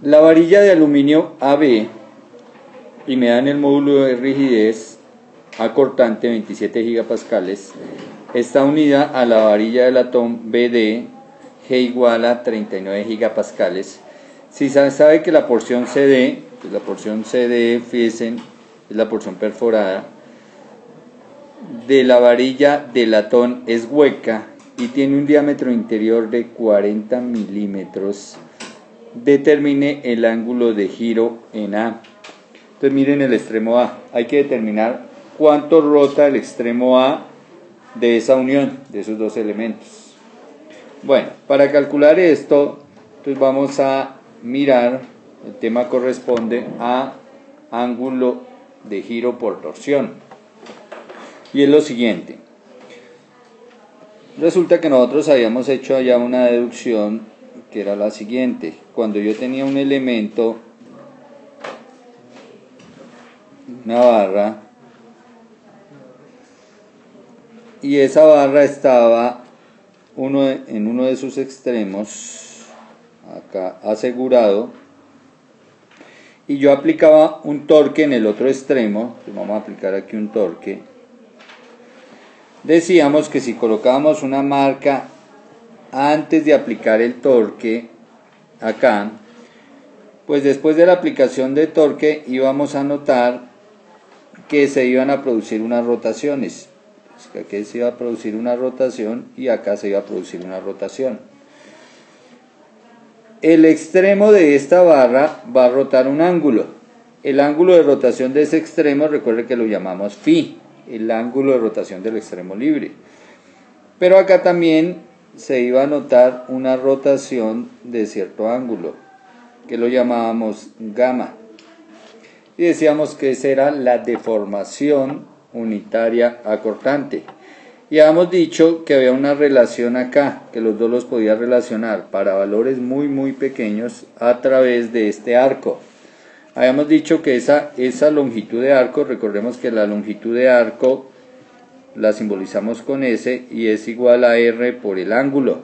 La varilla de aluminio AB, y me dan el módulo de rigidez A cortante 27 gigapascales, está unida a la varilla de latón BD, G igual a 39 gigapascales. Si se sabe que la porción CD, pues la porción CD, fíjense, es la porción perforada, de la varilla de latón es hueca y tiene un diámetro interior de 40 milímetros, determine el ángulo de giro en A. Entonces miren el extremo A, hay que determinar cuánto rota el extremo A de esa unión, de esos dos elementos. Bueno, para calcular esto, entonces vamos a mirar, el tema corresponde a ángulo de giro por torsión. Y es lo siguiente. Resulta que nosotros habíamos hecho allá una deducción que era la siguiente. Cuando yo tenía un elemento, una barra, y esa barra estaba en uno de sus extremos, acá asegurado, y yo aplicaba un torque en el otro extremo, vamos a aplicar aquí un torque. Decíamos que si colocábamos una marca antes de aplicar el torque acá, pues después de la aplicación de torque íbamos a notar que se iban a producir unas rotaciones. Que aquí se iba a producir una rotación y acá se iba a producir una rotación. El extremo de esta barra va a rotar un ángulo. El ángulo de rotación de ese extremo, recuerde que lo llamamos phi, el ángulo de rotación del extremo libre. Pero acá también se iba a notar una rotación de cierto ángulo, que lo llamábamos gamma. Y decíamos que esa era la deformación unitaria acortante. Y habíamos dicho que había una relación acá, que los dos los podía relacionar para valores muy pequeños a través de este arco. Habíamos dicho que esa longitud de arco, recordemos que la longitud de arco la simbolizamos con S y es igual a R por el ángulo.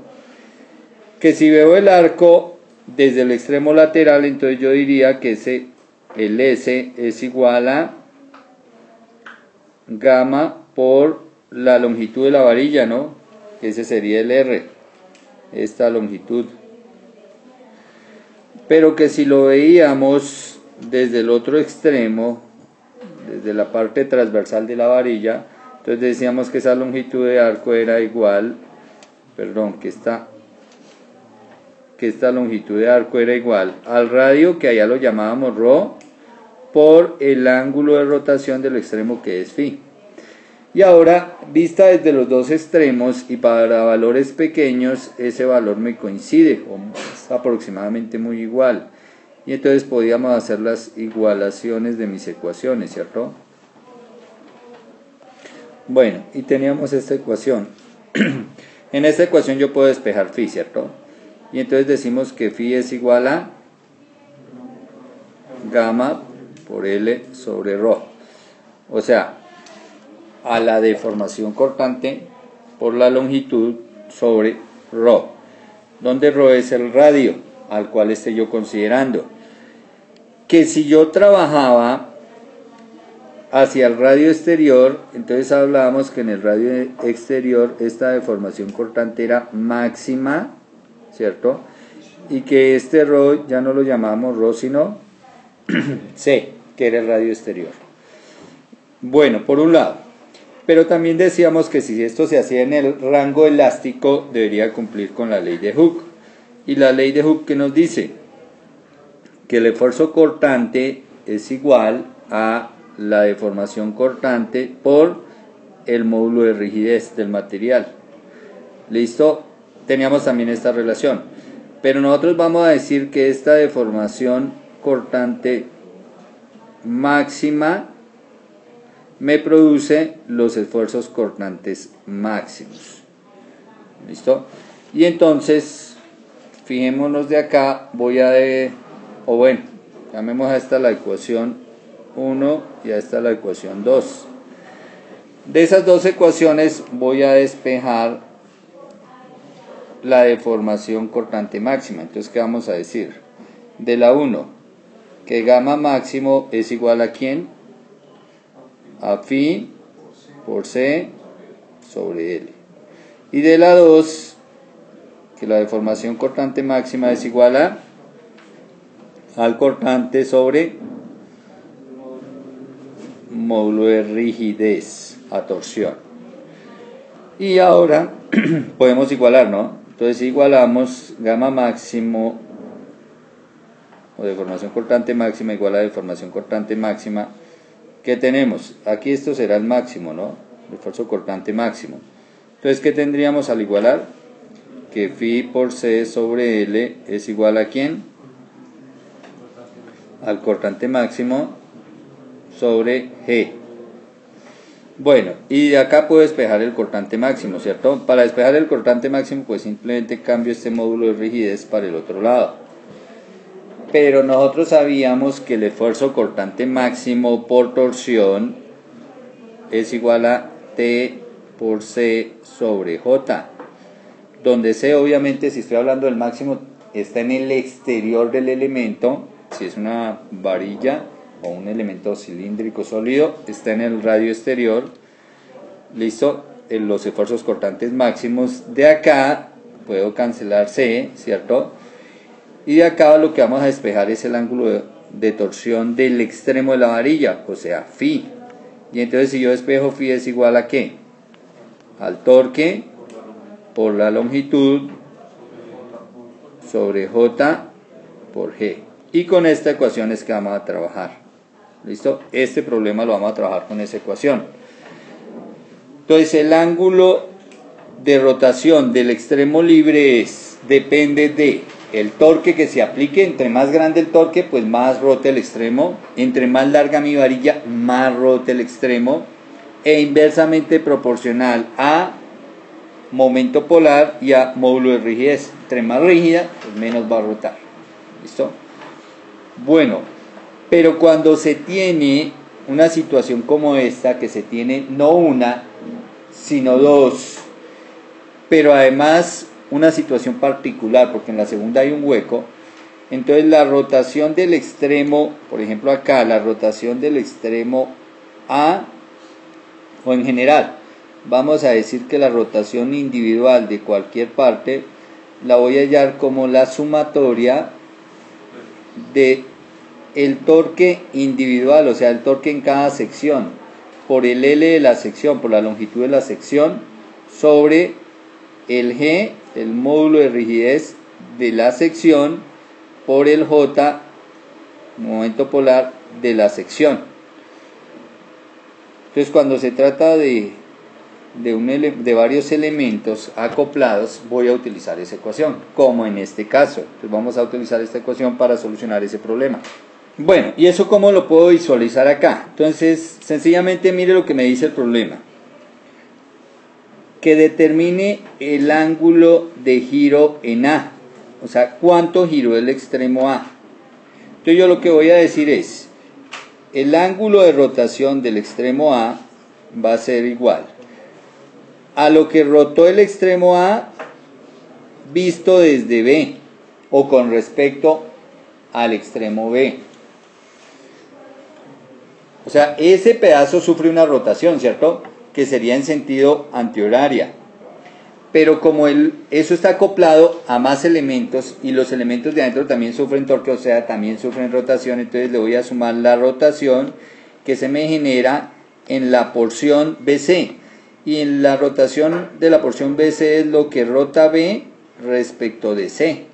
Que si veo el arco desde el extremo lateral, entonces yo diría que el S es igual a gamma por la longitud de la varilla, ¿no? Ese sería el R, esta longitud. Pero que si lo veíamos desde el otro extremo, desde la parte transversal de la varilla, entonces decíamos que esa longitud de arco era igual, que esta longitud de arco era igual al radio, que allá lo llamábamos ρ, por el ángulo de rotación del extremo, que es phi. Y ahora, vista desde los dos extremos y para valores pequeños, ese valor me coincide, o es aproximadamente muy igual. Y entonces podíamos hacer las igualaciones de mis ecuaciones, ¿cierto? Bueno, y teníamos esta ecuación. En esta ecuación yo puedo despejar phi, ¿cierto? Y entonces decimos que phi es igual a gamma por L sobre ρ. O sea, a la deformación cortante por la longitud sobre ρ, donde ρ es el radio al cual esté yo considerando. Que si yo trabajaba hacia el radio exterior, entonces hablábamos que en el radio exterior esta deformación cortante era máxima, ¿cierto? Y que este ρ ya no lo llamábamos ρ sino C, que era el radio exterior. Bueno, por un lado. Pero también decíamos que si esto se hacía en el rango elástico, debería cumplir con la ley de Hooke. Y la ley de Hooke, ¿qué nos dice? Que el esfuerzo cortante es igual a la deformación cortante por el módulo de rigidez del material. ¿Listo? Teníamos también esta relación. Pero nosotros vamos a decir que esta deformación cortante máxima me produce los esfuerzos cortantes máximos. ¿Listo? Y entonces, fijémonos de acá, llamemos a esta la ecuación 1 y a esta la ecuación 2. De esas dos ecuaciones voy a despejar la deformación cortante máxima. Entonces, ¿qué vamos a decir? de la 1, que gamma máximo es igual a ¿quién? A phi por C sobre L. Y de la 2, que la deformación cortante máxima es igual al cortante sobre módulo de rigidez, a torsión. Y ahora podemos igualar, ¿no? Entonces igualamos gamma máximo o deformación cortante máxima igual a deformación cortante máxima. ¿Qué tenemos? Aquí esto será el máximo, ¿no? El esfuerzo cortante máximo. Entonces, ¿qué tendríamos al igualar? Que phi por C sobre L es igual a ¿quién? Al cortante máximo sobre G. Bueno, y de acá puedo despejar el cortante máximo, ¿cierto? Para despejar el cortante máximo, pues simplemente cambio este módulo de rigidez para el otro lado. Pero nosotros sabíamos que el esfuerzo cortante máximo por torsión es igual a T por C sobre J, donde C, obviamente, si estoy hablando del máximo, está en el exterior del elemento. Si es una varilla o un elemento cilíndrico sólido, está en el radio exterior. Listo, en los esfuerzos cortantes máximos de acá puedo cancelar C, ¿cierto? Y de acá lo que vamos a despejar es el ángulo de torsión del extremo de la varilla, o sea, phi. Y entonces si yo despejo phi es igual a ¿qué? Al torque por la longitud sobre J por G. Y con esta ecuación es que vamos a trabajar. ¿Listo? Este problema lo vamos a trabajar con esa ecuación. Entonces el ángulo de rotación del extremo libre depende de el torque que se aplique. Entre más grande el torque, pues más rote el extremo. Entre más larga mi varilla, más rote el extremo. E inversamente proporcional a momento polar y a módulo de rigidez. Entre más rígida, pues menos va a rotar. ¿Listo? Bueno, pero cuando se tiene una situación como esta, que se tiene no una, sino dos, pero además una situación particular, porque en la segunda hay un hueco, entonces la rotación del extremo, por ejemplo acá, la rotación del extremo A, o en general, vamos a decir que la rotación individual de cualquier parte, la voy a hallar como la sumatoria de el torque individual, o sea, el torque en cada sección, por el L de la sección, por la longitud de la sección, sobre el G, el módulo de rigidez de la sección, por el J, momento polar de la sección. Entonces, cuando se trata de varios elementos acoplados, voy a utilizar esa ecuación, como en este caso. Entonces, vamos a utilizar esta ecuación para solucionar ese problema. Bueno, ¿y eso cómo lo puedo visualizar acá? Entonces, sencillamente mire lo que me dice el problema. Que determine el ángulo de giro en A. O sea, ¿cuánto giró el extremo A? Entonces yo lo que voy a decir es, el ángulo de rotación del extremo A va a ser igual a lo que rotó el extremo A visto desde B, o con respecto al extremo B. O sea, ese pedazo sufre una rotación, ¿cierto? Que sería en sentido antihoraria. Pero como eso está acoplado a más elementos, y los elementos de adentro también sufren torque, o sea, también sufren rotación, entonces le voy a sumar la rotación que se me genera en la porción BC. Y en la rotación de la porción BC es lo que rota B respecto de C.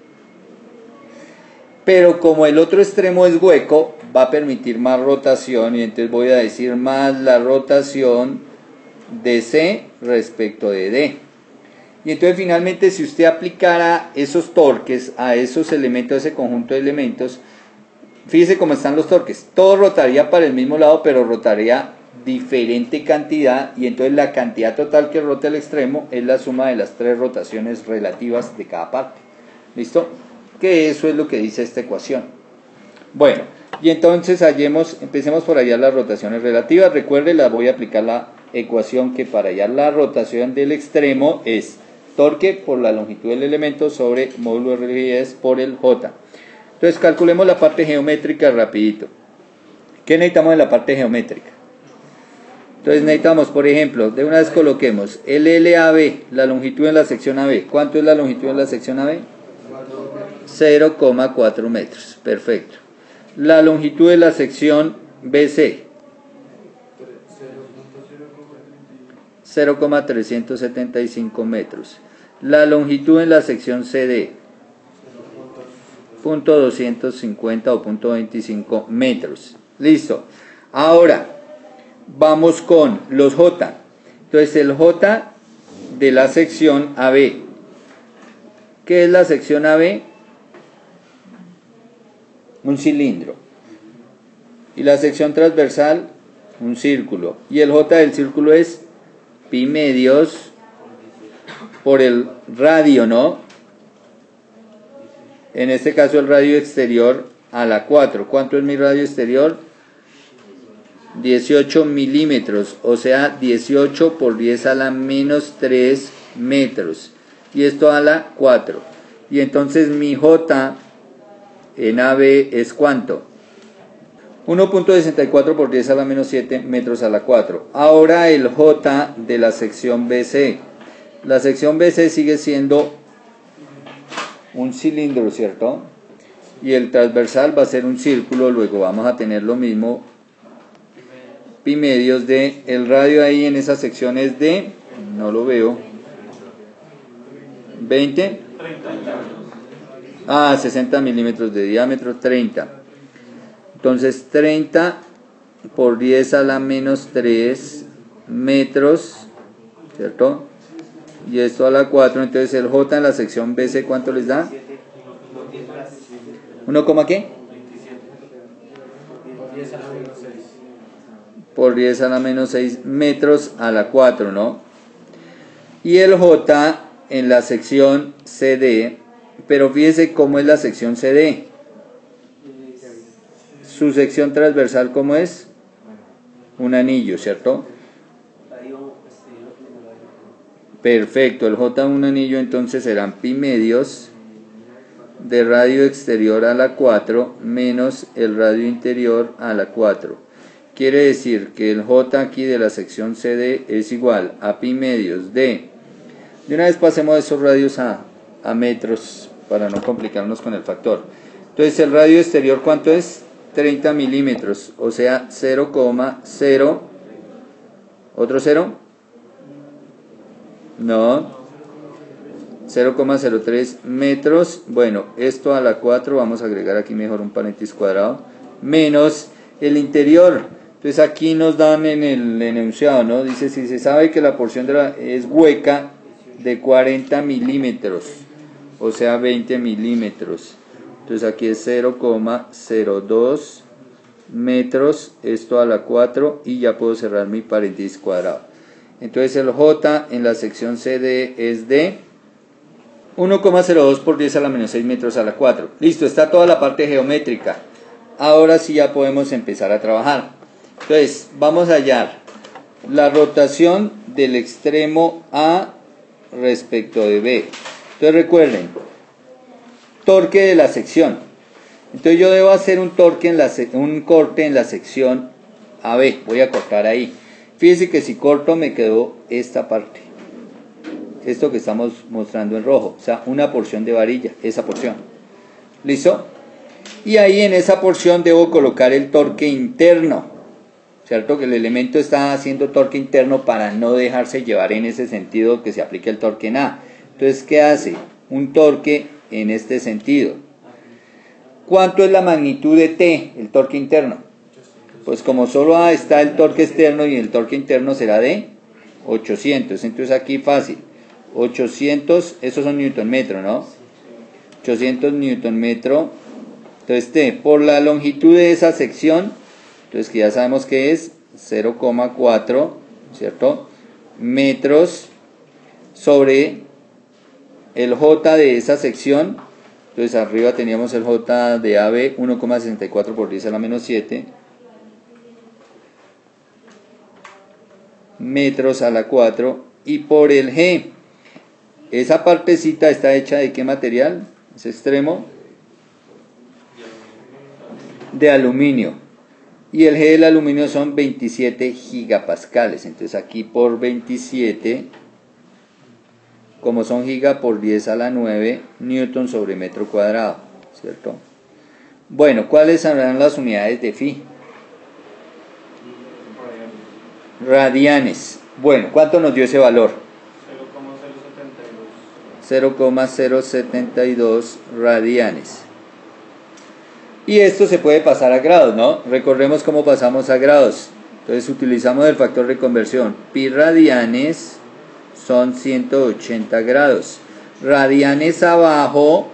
Pero como el otro extremo es hueco, va a permitir más rotación, y entonces voy a decir más la rotación de C respecto de D. Y entonces finalmente, si usted aplicara esos torques a esos elementos, a ese conjunto de elementos, fíjese cómo están los torques. Todo rotaría para el mismo lado, pero rotaría diferente cantidad, y entonces la cantidad total que rota el extremo es la suma de las tres rotaciones relativas de cada parte. ¿Listo? Que eso es lo que dice esta ecuación. Bueno, y entonces empecemos por hallar las rotaciones relativas. Recuerde, las voy a aplicar la ecuación que para hallar la rotación del extremo es torque por la longitud del elemento sobre módulo de rigidez por el J. Entonces calculemos la parte geométrica rapidito. ¿Qué necesitamos en la parte geométrica? Entonces necesitamos, por ejemplo, de una vez coloquemos el LAB, la longitud en la sección AB. ¿Cuánto es la longitud en la sección AB? 0,4 metros. Perfecto. La longitud de la sección BC. 0,375 metros. La longitud en la sección CD. 0,250 o 0,25 metros. Listo. Ahora vamos con los J. Entonces el J de la sección AB. ¿Qué es la sección AB? Un cilindro. Y la sección transversal, un círculo. Y el J del círculo es pi medios por el radio, ¿no? En este caso el radio exterior a la 4. ¿Cuánto es mi radio exterior? 18 milímetros, o sea 18 por 10 a la menos 3 metros. Y esto a la 4. Y entonces mi J en AB es ¿cuánto? 1.64 por 10 a la menos 7 metros a la 4. Ahora el J de la sección BC. La sección BC sigue siendo un cilindro, ¿cierto? Y el transversal va a ser un círculo, luego vamos a tener lo mismo, pi medios de, el radio ahí en esa sección es de, no lo veo, 20, 60 milímetros de diámetro, 30. Entonces 30 por 10 a la menos 3 metros, ¿cierto? Y esto a la 4, entonces el J en la sección BC, ¿cuánto les da? 1, ¿qué? Por 10 a la menos 6 metros a la 4, ¿no? Y el J en la sección CD, pero fíjese cómo es la sección CD. Su sección transversal, ¿cómo es? Un anillo, ¿cierto? Perfecto, el J un anillo, entonces serán pi medios de radio exterior a la 4 menos el radio interior a la 4. Quiere decir que el J aquí de la sección CD es igual a pi medios de una vez pasemos esos radios a metros para no complicarnos con el factor. Entonces el radio exterior, ¿cuánto es? 30 milímetros, o sea 0,0, ¿otro 0? No, 0,03 metros. Bueno, esto a la 4, vamos a agregar aquí mejor un paréntesis cuadrado, menos el interior. Entonces aquí nos dan en el enunciado, ¿no? Dice, si se sabe que la porción es hueca de 40 milímetros, o sea 20 milímetros. Entonces aquí es 0,02 metros, esto a la 4, y ya puedo cerrar mi paréntesis cuadrado. Entonces el J en la sección CD es de 1,02 por 10 a la menos 6 metros a la 4. Listo, está toda la parte geométrica. Ahora sí ya podemos empezar a trabajar. Entonces vamos a hallar la rotación del extremo A respecto de B. Entonces recuerden, torque de la sección. Entonces yo debo hacer un corte en la sección AB. Voy a cortar ahí. Fíjense que si corto me quedó esta parte. Esto que estamos mostrando en rojo. O sea, una porción de varilla. Esa porción. ¿Listo? Y ahí en esa porción debo colocar el torque interno. ¿Cierto? Que el elemento está haciendo torque interno para no dejarse llevar en ese sentido que se aplique el torque en A. Entonces, ¿qué hace? Un torque en este sentido. ¿Cuánto es la magnitud de T, el torque interno? Pues como solo A está el torque externo y el torque interno será de 800. Entonces aquí fácil. 800, esos son newton metro, ¿no? 800 newton metro. Entonces T, por la longitud de esa sección, entonces que ya sabemos que es 0,4, ¿cierto? Metros sobre el J de esa sección. Entonces arriba teníamos el J de AB 1,64 por 10 a la menos 7 metros a la 4. Y por el G, esa partecita está hecha de ¿qué material? Ese extremo de aluminio. Y el G del aluminio son 27 gigapascales. Entonces aquí por 27, como son giga por 10 a la 9 newton sobre metro cuadrado, ¿cierto? Bueno, ¿cuáles serán las unidades de phi? Radianes. Bueno, ¿cuánto nos dio ese valor? 0,072 radianes. Y esto se puede pasar a grados, ¿no? Recordemos cómo pasamos a grados. Entonces utilizamos el factor de conversión. Pi radianes son 180 grados. Radianes abajo,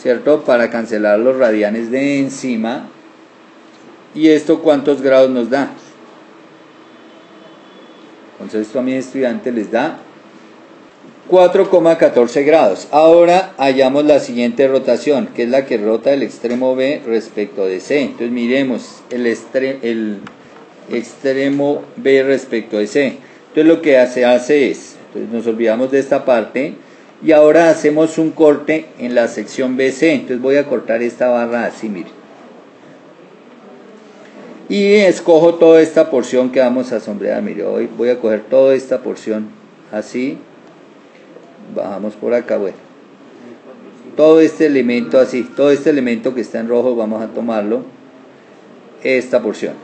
¿cierto? Para cancelar los radianes de encima. ¿Y esto cuántos grados nos da? Entonces esto a mi estudiante les da 4,14 grados. Ahora hallamos la siguiente rotación, que es la que rota el extremo B respecto de C. Entonces miremos el extremo B respecto de C. Entonces lo que se hace es, entonces nos olvidamos de esta parte y ahora hacemos un corte en la sección BC. Entonces voy a cortar esta barra así, miren. Y escojo toda esta porción que vamos a sombrear. Mire, hoy voy a coger toda esta porción así. Bajamos por acá, bueno. Todo este elemento así, todo este elemento que está en rojo, vamos a tomarlo. Esta porción.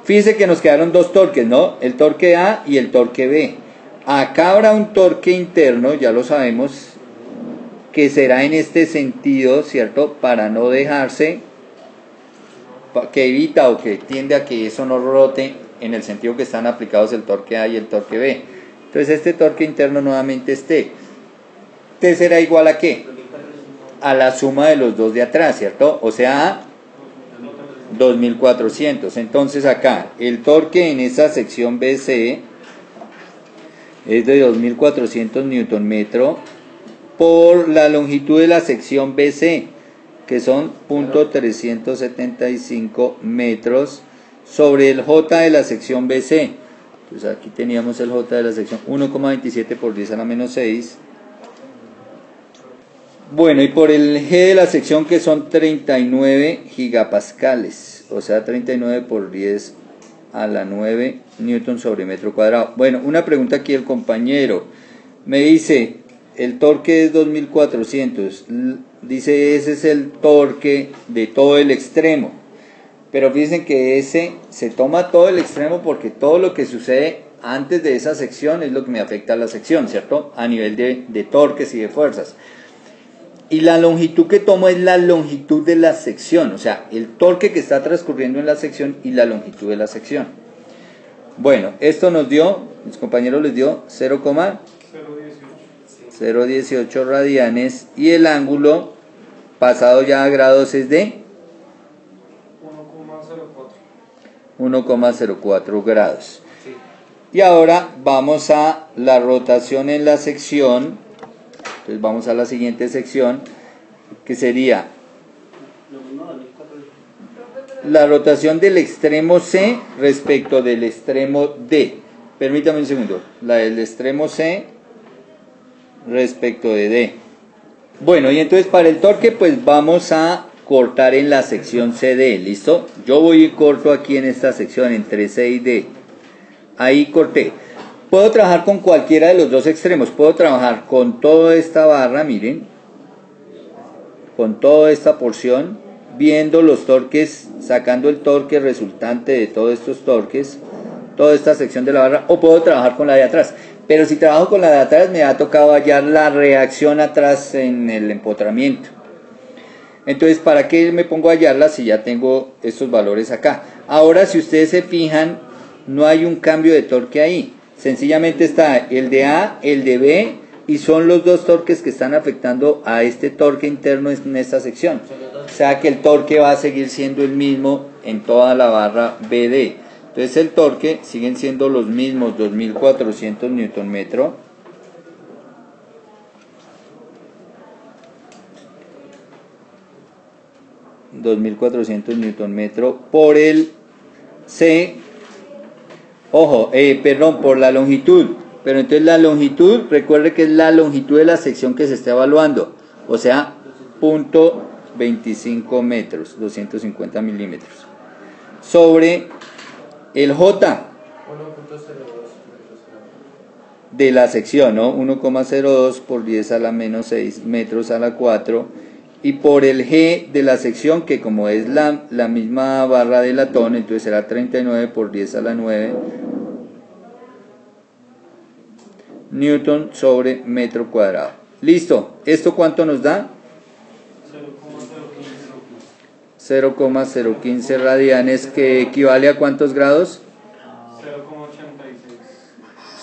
Fíjense que nos quedaron dos torques, ¿no? El torque A y el torque B. Acá habrá un torque interno, ya lo sabemos, que será en este sentido, ¿cierto? Para no dejarse, que evita o que tiende a que eso no rote en el sentido que están aplicados el torque A y el torque B. Entonces este torque interno nuevamente T será igual a ¿qué? A la suma de los dos de atrás, ¿cierto? O sea, a 2400. Entonces acá el torque en esa sección BC es de 2400 Nm por la longitud de la sección BC, que son 0.375 metros sobre el J de la sección BC. Entonces aquí teníamos el J de la sección 1,27 por 10 a la menos 6. Bueno, y por el G de la sección, que son 39 gigapascales, o sea 39 por 10 a la 9 newton sobre metro cuadrado. Bueno, una pregunta aquí el compañero me dice, el torque es 2400, dice ese es el torque de todo el extremo, pero fíjense que ese se toma todo el extremo porque todo lo que sucede antes de esa sección es lo que me afecta a la sección, ¿cierto? A nivel de torques y de fuerzas. Y la longitud que tomo es la longitud de la sección, o sea, el torque que está transcurriendo en la sección y la longitud de la sección. Bueno, esto nos dio, mis compañeros les dio 0,018 radianes y el ángulo pasado ya a grados es de 1,04 grados. Y ahora vamos a la rotación en la sección. Entonces vamos a la siguiente sección, que sería la rotación del extremo C respecto del extremo D. Permítame un segundo. La del extremo C respecto de D. Bueno, y entonces para el torque pues vamos a cortar en la sección CD, ¿listo? Yo voy y corto aquí en esta sección entre C y D. Ahí corté. Puedo trabajar con cualquiera de los dos extremos. Puedo trabajar con toda esta barra, miren, con toda esta porción, viendo los torques, sacando el torque resultante de todos estos torques, toda esta sección de la barra, o puedo trabajar con la de atrás. Pero si trabajo con la de atrás me ha tocado hallar la reacción atrás en el empotramiento. Entonces, ¿para qué me pongo a hallarla si ya tengo estos valores acá? Ahora, si ustedes se fijan, no hay un cambio de torque ahí. Sencillamente está el de A, el de B, y son los dos torques que están afectando a este torque interno en esta sección. O sea que el torque va a seguir siendo el mismo en toda la barra BD. Entonces el torque siguen siendo los mismos, 2400 Nm. Nm por el C. Ojo, perdón, por la longitud. Pero entonces la longitud, recuerde que es la longitud de la sección que se está evaluando. O sea, 25 metros, 250 milímetros, sobre el J de la sección, ¿no? 1,02 por 10 a la menos 6 metros a la 4, y por el G de la sección, que como es la misma barra de latón, entonces será 39 por 10 a la 9 newton sobre metro cuadrado. Listo, ¿esto cuánto nos da? 0,015 radianes, que equivale a ¿cuántos grados?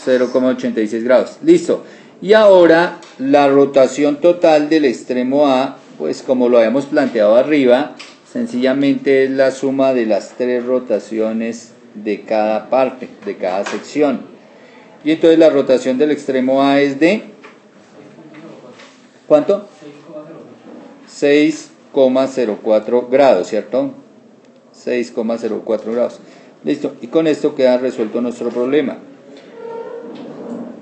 0,86 grados. Listo. Y ahora la rotación total del extremo A, pues como lo habíamos planteado arriba, sencillamente es la suma de las tres rotaciones de cada parte, de cada sección. Y entonces la rotación del extremo A es de ¿cuánto? 6,04 grados, ¿cierto? 6,04 grados. Listo. Y con esto queda resuelto nuestro problema.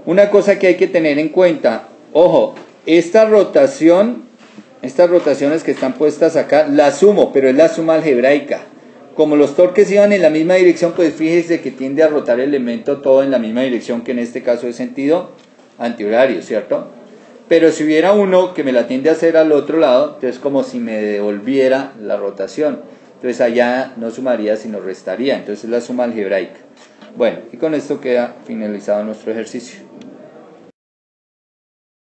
Una cosa que hay que tener en cuenta, ojo, estas rotaciones que están puestas acá, las sumo, pero es la suma algebraica. Como los torques iban en la misma dirección, pues fíjese que tiende a rotar el elemento todo en la misma dirección, que en este caso es sentido antihorario, ¿cierto? Pero si hubiera uno que me la tiende a hacer al otro lado, entonces como si me devolviera la rotación. Entonces allá no sumaría, sino restaría. Entonces es la suma algebraica. Bueno, y con esto queda finalizado nuestro ejercicio.